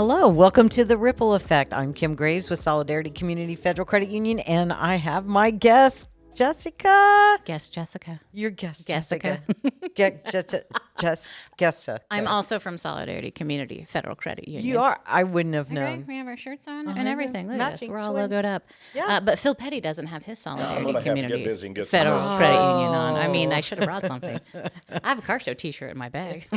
Hello, welcome to The Ripple Effect. I'm Kim Graves with Solidarity Community Federal Credit Union, and I have my guest, Jessica. Guest Jessica. Your guest, Jessica. Jessica. I'm also from Solidarity Community Federal Credit Union. You are. I wouldn't have Okay, known. we have our shirts on Uh-huh, and everything. Look at us. matching We're all twins. logoed up. Yeah. But Phil Petty doesn't have his I'm Solidarity gonna have to get Community busy and get some Federal merch. Credit Union on. I mean, I should have brought something. I have a car show T-shirt in my bag.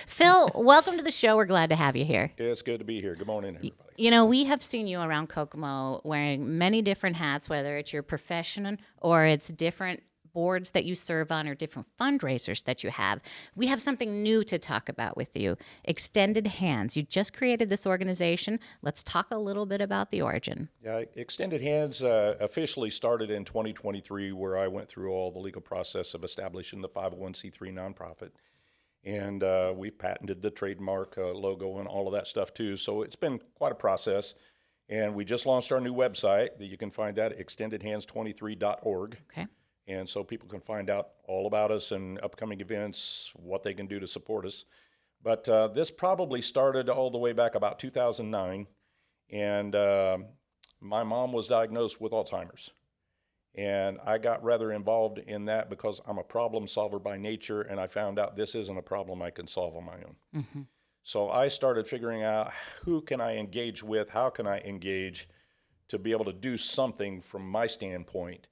Phil, welcome to the show. We're glad to have you here. It's good to be here. Good morning, everybody. You know, we have seen you around Kokomo wearing many different hats, whether it's your profession or it's different boards that you serve on or different fundraisers that you have. We have something new to talk about with you. Extended Hands. You just created this organization. Let's talk a little bit about the origin. Yeah, Extended Hands officially started in 2023, where I went through all the legal process of establishing the 501c3 nonprofit. And we patented the trademark logo and all of that stuff too. So it's been quite a process. And we just launched our new website that you can find at extendedhands23.org. Okay. And so people can find out all about us and upcoming events, what they can do to support us. But this probably started all the way back about 2009. And my mom was diagnosed with Alzheimer's. And I got rather involved in that because I'm a problem solver by nature, and I found out this isn't a problem I can solve on my own. Mm-hmm. So I started figuring out who can I engage with, how can I engage to be able to do something from my standpoint.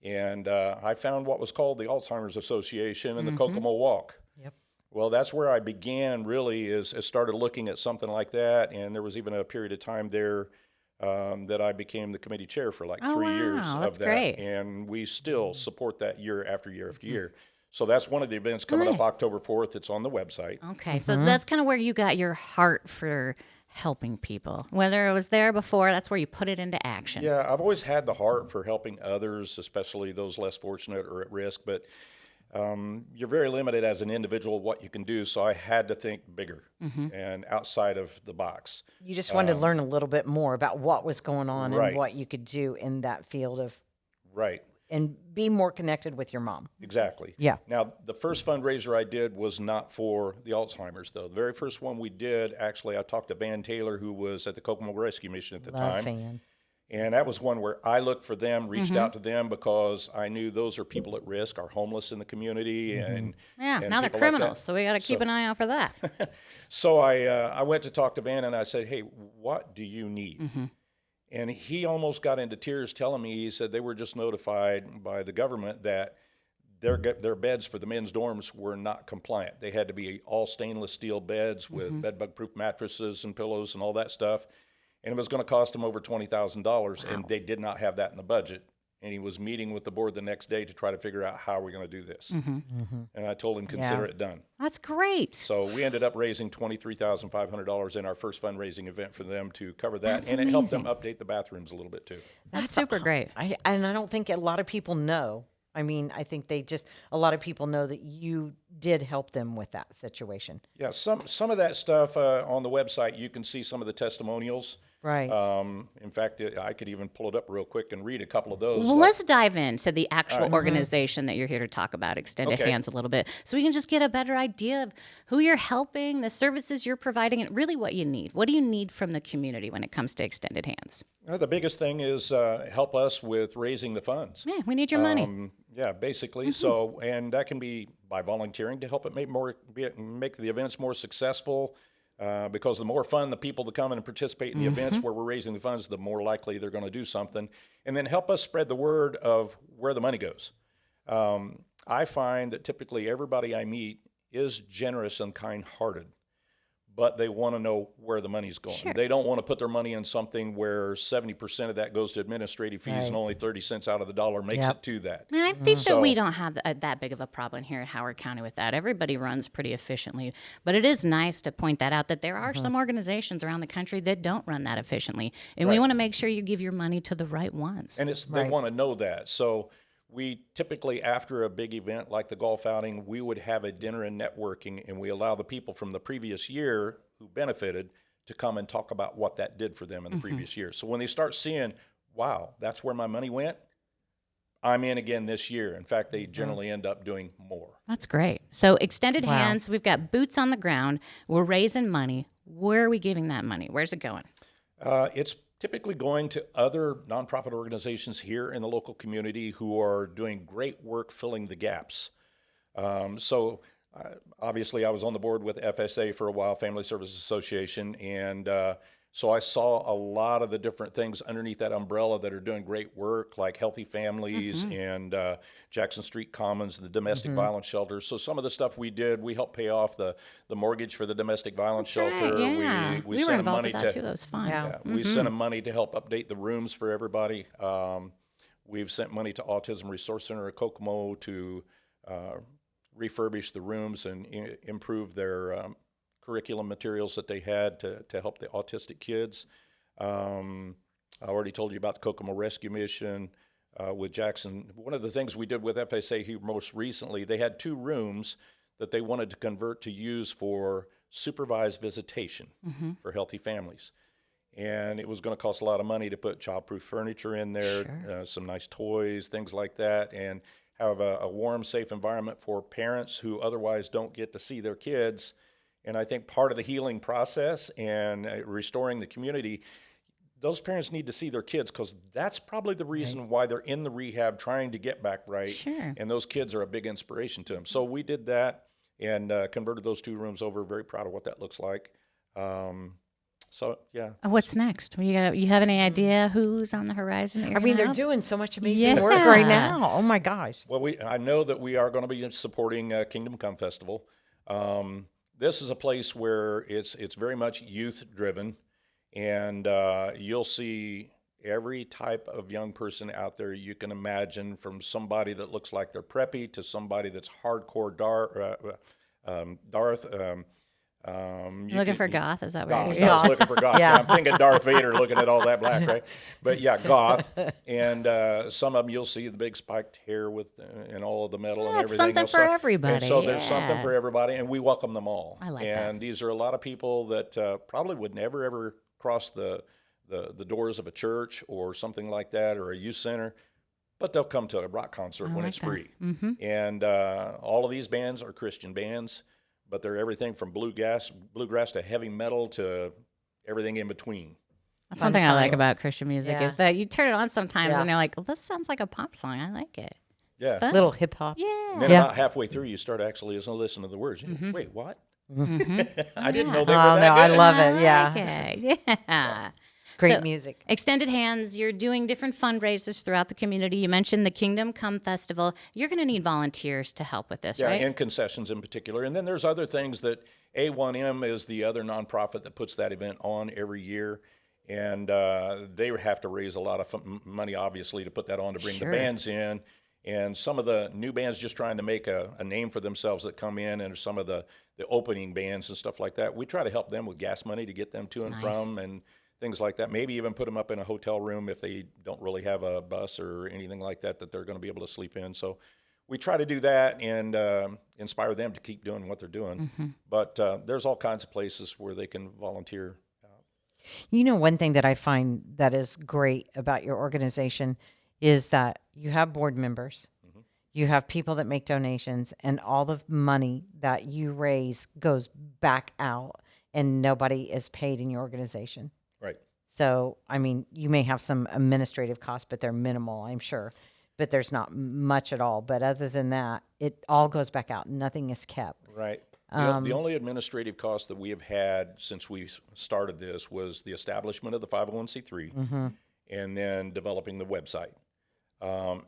And I found what was called the Alzheimer's Association and the Kokomo Walk. Yep. Well, that's where I began really is started looking at something like that. And there was even a period of time there that I became the committee chair for like 3 years of that's that. great. And we still support that year after year after year. So that's one of the events coming up October 4th. It's on the website. Okay, so that's kind of where you got your heart for helping people. Whether it was there before, that's where you put it into action. Yeah, I've always had the heart for helping others, especially those less fortunate or at risk. But you're very limited as an individual what you can do. So I had to think bigger and outside of the box. You just wanted to learn a little bit more about what was going on Right. and what you could do in that field of, Right. and be more connected with your mom. Exactly. Yeah. Now, the first fundraiser I did was not for the Alzheimer's, though. The very first one we did, actually, I talked to Van Taylor, who was at the Kokomo Rescue Mission at the Love time. fan. And that was one where I looked for them, reached out to them because I knew those are people at risk, are homeless in the community. And Yeah, and now they're people like criminals, that. so we got to keep an eye out for that. So I went to talk to Van and I said, hey, what do you need? And he almost got into tears telling me, he said they were just notified by the government that their beds for the men's dorms were not compliant. They had to be all stainless steel beds with bed bug proof mattresses and pillows and all that stuff. And it was going to cost them over $20,000, and they did not have that in the budget. And he was meeting with the board the next day to try to figure out how we're going to do this. And I told him, consider it done. That's great. So we ended up raising $23,500 in our first fundraising event for them to cover that. That's and it helped them amazing. update the bathrooms a little bit too. That's super great. And I don't think a lot of people know. I mean, I think a lot of people know that you did help them with that situation. Yeah, some of that stuff on the website, you can see some of the testimonials. Right. In fact, I could even pull it up real quick and read a couple of those. Well, Like- let's dive into the actual organization that you're here to talk about, Extended Okay. Hands, a little bit, so we can just get a better idea of who you're helping, the services you're providing, and really what you need. What do you need from the community when it comes to Extended Hands? The biggest thing is help us with raising the funds. Yeah, we need your money. Yeah, basically. So, and that can be by volunteering to help it make the events more successful. Because the more fun the people that come in and participate in the events where we're raising the funds, the more likely they're going to do something. And then help us spread the word of where the money goes. I find that typically everybody I meet is generous and kind-hearted, but they want to know where the money's going. Sure. They don't want to put their money in something where 70% of that goes to administrative fees and only 30 cents out of the dollar makes it to that. I think that we So- don't have that big of a problem here in Howard County with that. Everybody runs pretty efficiently, but it is nice to point that out that there are some organizations around the country that don't run that efficiently, and we Right. want to make sure you give your money to the right ones. And they want to know that. So we typically, after a big event like the golf outing, we would have a dinner and networking, and we allow the people from the previous year who benefited to come and talk about what that did for them in the previous year. So when they start seeing, wow, that's where my money went, I'm in again this year. In fact, they generally end up doing more. That's great. So Extended Wow. Hands, we've got boots on the ground. We're raising money. where are we giving that money? Where's it going? It's typically going to other nonprofit organizations here in the local community who are doing great work filling the gaps. Obviously, I was on the board with FSA for a while, Family Services Association, and so I saw a lot of the different things underneath that umbrella that are doing great work, like Healthy Families and Jackson Street Commons, the domestic violence shelters. So some of the stuff we did, we helped pay off the mortgage for the domestic violence shelter. Right, yeah. We We were sent them involved money with that to too. That was fun. Yeah. we sent them money to help update the rooms for everybody. We've sent money to Autism Resource Center at Kokomo to refurbish the rooms and improve their curriculum materials that they had to help the autistic kids. I already told you about the Kokomo Rescue Mission with Jackson. One of the things we did with FSA here most recently, they had 2 rooms that they wanted to convert to use for supervised visitation for healthy families. And it was going to cost a lot of money to put child-proof furniture in there, some nice toys, things like that, and have a warm, safe environment for parents who otherwise don't get to see their kids. And I think part of the healing process and restoring the community, those parents need to see their kids because that's probably the reason why they're in the rehab trying to get back right. Sure. And those kids are a big inspiration to them. So we did that and converted those 2 rooms over. Very proud of what that looks like. So, yeah. What's next? You have any idea who's on the horizon? That you're I mean, gonna they're help? doing so much amazing Yeah. work right now. Oh my gosh. Well, I know that we are going to be supporting Kingdom Come Festival. This is a place where it's very much youth driven, and you'll see every type of young person out there you can imagine, from somebody that looks like they're preppy to somebody that's hardcore Darth. Looking for goth? Is that what Goth. you're I was looking for goth. Yeah. Yeah, I'm thinking Darth Vader looking at all that black, right? But yeah, goth. And some of them you'll see the big spiked hair with and all of the metal and Yeah, it's everything. something for everybody, And so there's something yeah. for everybody, and we welcome them all. I like and these are a lot of people that probably would never ever cross the doors of a church or something like that, or a youth center. But they'll come to a rock concert when like it's that. free. And all of these bands are Christian bands, but they're everything from bluegrass to heavy metal to everything in between. That's Fun one thing I like time. about Christian music Yeah. is that you turn it on sometimes Yeah. and you're like, well, this sounds like a pop song. I like it. Yeah. Fun. Little hip hop. Yeah. And then about halfway through, you start actually listening to the words. Wait, what? I didn't know they were Oh, that no, I good. love it. Yeah. Okay. Yeah. Great So, music. Extended Hands, you're doing different fundraisers throughout the community. You mentioned the Kingdom Come Festival. You're going to need volunteers to help with this, Yeah, right? and concessions in particular. And then there's other things that A1M is the other nonprofit that puts that event on every year. And they have to raise a lot of money, obviously, to put that on, to bring Sure. the bands in. And some of the new bands just trying to make a name for themselves that come in, and some of the opening bands and stuff like that, we try to help them with gas money to get them to and nice. from and things like that. Maybe even put them up in a hotel room if they don't really have a bus or anything like that they're going to be able to sleep in. So we try to do that and inspire them to keep doing what they're doing. But there's all kinds of places where they can volunteer. You know, one thing that I find that is great about your organization is that you have board members, you have people that make donations, and all the money that you raise goes back out, and nobody is paid in your organization. Right. So, I mean, you may have some administrative costs, but they're minimal, I'm sure. But there's not much at all. But other than that, it all goes back out. Nothing is kept. Right. The only administrative cost that we have had since we started this was the establishment of the 501c3 and then developing the website.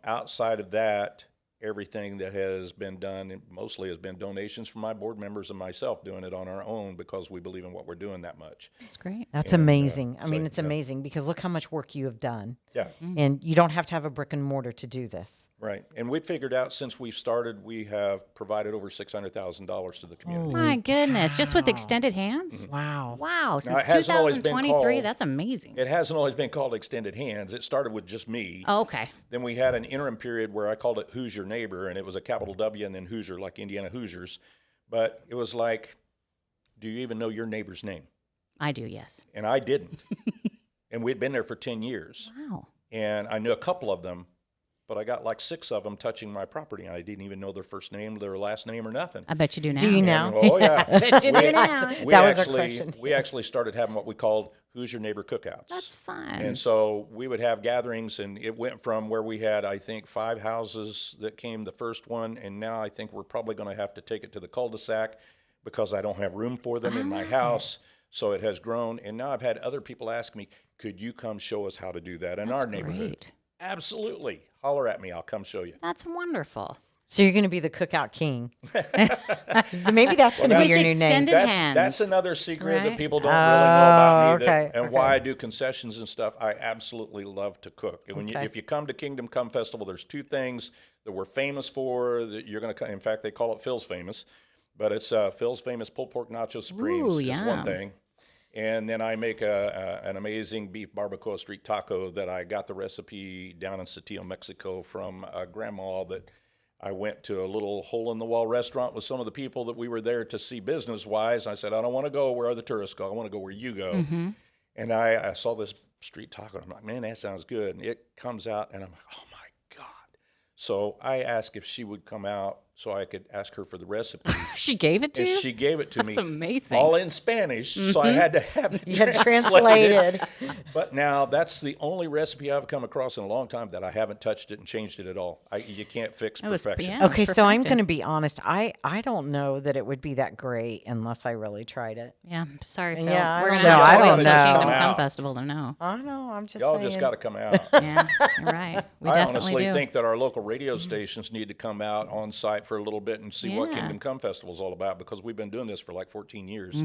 Outside of that, everything that has been done mostly has been donations from my board members and myself, doing it on our own because we believe in what we're doing that much. That's great. That's And, amazing. I so, mean, it's yeah. amazing because look how much work you have done. Yeah. And you don't have to have a brick and mortar to do this. Right. And we figured out since we've started, we have provided over $600,000 to the community. My goodness. Just with Extended Hands? Wow. Wow. Since it hasn't always been 2023, called- that's amazing. It hasn't always been called Extended Hands. It started with just me. Oh, okay. Then we had an interim period where I called it Who's Your Neighbor, and it was a capital W and then Hoosier, like Indiana Hoosiers. But it was like, do you even know your neighbor's name? I do, yes. And I didn't. And we'd been there for 10 years. Wow. And I knew a couple of them, but I got like 6 of them touching my property. I didn't even know their first name, their last name, or nothing. I bet you do now. Do you And, know? oh yeah, Bet you do now. That was our question. We actually started having what we called "Who's Your Neighbor" cookouts. That's fun. And so we would have gatherings, and it went from where we had, I think, 5 houses that came the first one, and now I think we're probably going to have to take it to the cul-de-sac because I don't have room for them in my house. So it has grown, and now I've had other people ask me, could you come show us how to do that in our neighborhood? Great. Absolutely. Holler at me. I'll come show you. That's wonderful. So you're going to be the cookout king. Maybe that's going to be your new name. Extended hands. That's another secret that Right? people don't really know about me, okay, and why I do concessions and stuff. I absolutely love to cook. And when if you come to Kingdom Come Festival, there's 2 things that we're famous for that you're going to. In fact, they call it Phil's Famous, but it's Phil's Famous Pulled Pork Nacho Supremes is one thing. And then I make an amazing beef barbacoa street taco that I got the recipe down in Saltillo, Mexico from a grandma that I went to a little hole-in-the-wall restaurant with some of the people that we were there to see business-wise. I said, I don't want to go where other tourists go. I want to go where you go. And I saw this street taco, and I'm like, man, that sounds good. And it comes out, and I'm like, oh, my God. So I asked if she would come out so I could ask her for the recipe. She gave it to And you? she gave it to me. That's amazing. All in Spanish, so I had to have it You had translated. But now that's the only recipe I've come across in a long time that I haven't touched it and changed it at all. You can't fix perfection. yeah. Okay, so I'm perfected. going to be honest. I don't know that it would be that great unless I really tried it. Yeah, sorry, Phil. Yeah, I We're don't gonna know. have to I wait don't till know. Kingdom Come Out. Festival to know. I know. I'm just Y'all saying. just got to come out. Yeah, you're right. We I definitely honestly do. think that our local radio stations need to come out on site for a little bit and see what Yeah. Kingdom Come Festival is all about, because we've been doing this for like 14 years.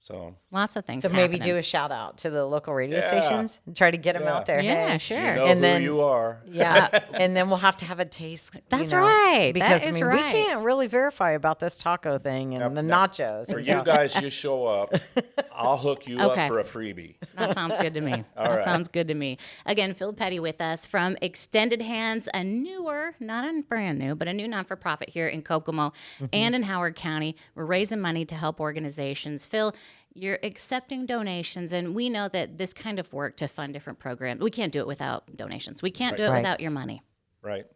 So Lots of things. So maybe happening. do a shout out to the local radio Yeah. stations and try to get them Yeah. out there. Yeah, Hey. sure. you know And who then- you are. Yeah, and then we'll have to have a taste. That's you know, right. That Because is I mean, right. we can't really verify about this taco thing and the nachos. For and you so- guys, you show up, I'll hook you Okay. up for a freebie. That sounds good to me. That right. sounds good to me. Again, Phil Petty with us from Extended Hands, a newer, not a brand new, but a new non-for-profit here in Kokomo and in Howard County. We're raising money to help organizations. Phil, you're accepting donations, and we know that this kind of work to fund different programs, we can't do it without donations. We can't do it Right. without your money. Right.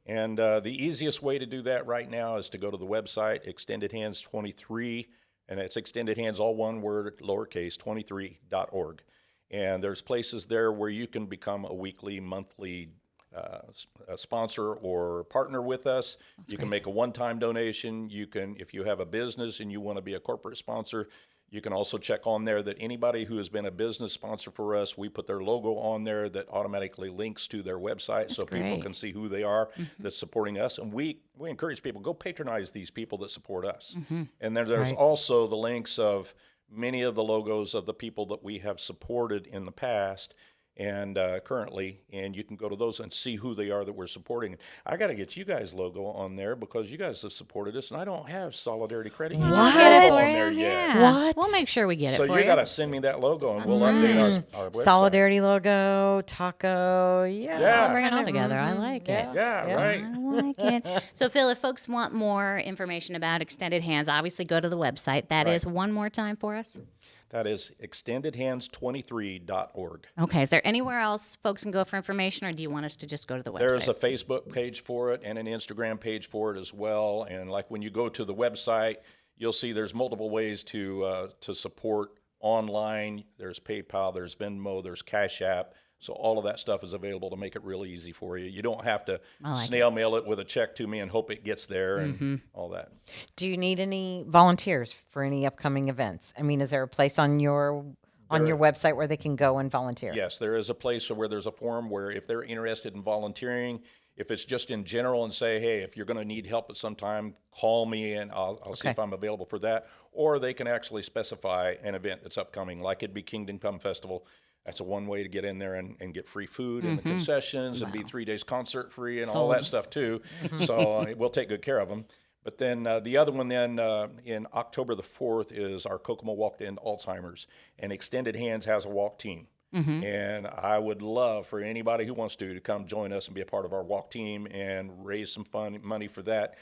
And the easiest way to do that right now is to go to the website, Extended Hands 23, and it's Extended Hands, all one word, lowercase, 23.org. And there's places there where you can become a weekly, monthly a sponsor or partner with us. You can make a one-time donation. You can, if you have a business and you want to be a corporate sponsor, you can also check on there that anybody who has been a business sponsor for us, we put their logo on there that automatically links to their website so people great. can see who they are that's supporting us. And we encourage people, go patronize these people that support us. And then there's Right. also the links of many of the logos of the people that we have supported in the past and currently, and you can go to those and see who they are that we're supporting. I got to get you guys' logo on there because you guys have supported us, and I don't have Solidarity Credit Union We'll get it on for there you. yet. Yeah. What? We'll make sure we get So it for you you. got to send me that logo, and we'll update our website. Solidarity logo, taco. Yeah. Yeah. Bring it all together. I like it. Yeah, right. I like it. So, Phil, if folks want more information about Extended Hands, obviously go to the website. That is one more time for us. That is extendedhands23.org. Okay. Is there anywhere else folks can go for information, or do you want us to just go to the website? There's a Facebook page for it and an Instagram page for it as well. And like when you go to the website, you'll see there's multiple ways to support online. There's PayPal, there's Venmo, there's Cash App. So all of that stuff is available to make it really easy for you. You don't have to snail mail it with a check to me and hope it gets there and all that. Do you need any volunteers for any upcoming events? I mean, is there a place on your website where they can go and volunteer? Yes, there is a place where there's a forum where if they're interested in volunteering, if it's just in general and say, hey, if you're going to need help at some time, call me and I'll see if I'm available for that. Or they can actually specify an event that's upcoming, like it'd be Kingdom Come Festival. That's a one way to get in there and get free food and the concessions and be 3 days concert free and all that stuff too. So we'll take good care of them. But then the other one then in October the 4th is our Kokomo Walk to End Alzheimer's. And Extended Hands has a walk team. And I would love for anybody who wants to come join us and be a part of our walk team and raise some money for that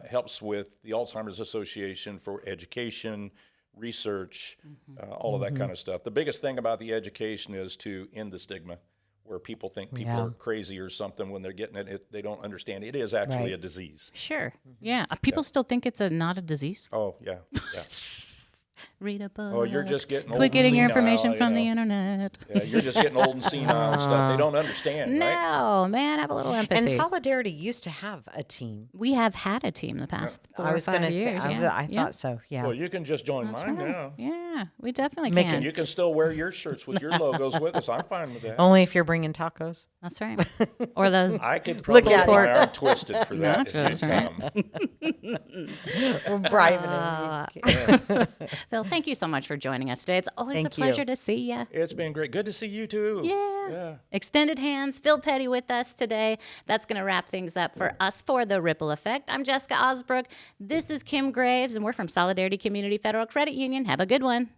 helps with the Alzheimer's Association for education, research, all of that kind of stuff. The biggest thing about the education is to end the stigma. where people think people Yeah. are crazy or something when they're getting it. They don't understand it is actually Right. a disease. Sure. Yeah. People still think it's not a disease. Oh, yeah. Yeah. Read a book. Oh, you're just getting old Quit and getting your senile, information you from the know. internet. Yeah, you're just getting old and senile and stuff. They don't understand, right? No, man, have a little empathy. And Solidarity used to have a team. We have had a team the past 4 I or was 5 going to years. say, Yeah. I Yeah. thought so. Yeah. Well, you can just join That's mine right. now. Yeah, we definitely Make can. And you can still wear your shirts with your logos with us. I'm fine with that. Only if you're bringing tacos. That's right. Or those. I could probably at get my you. arm twisted for that Nachos, if you right? come. We're bribing him. Phil, thank you so much for joining us today. It's always Thank a pleasure you. to see you. It's been great. Good to see you too. Yeah. Extended hands, Phil Petty with us today. That's going to wrap things up for us for The Ripple Effect. I'm Jessica Ausbrook. This is Kim Graves, and we're from Solidarity Community Federal Credit Union. Have a good one.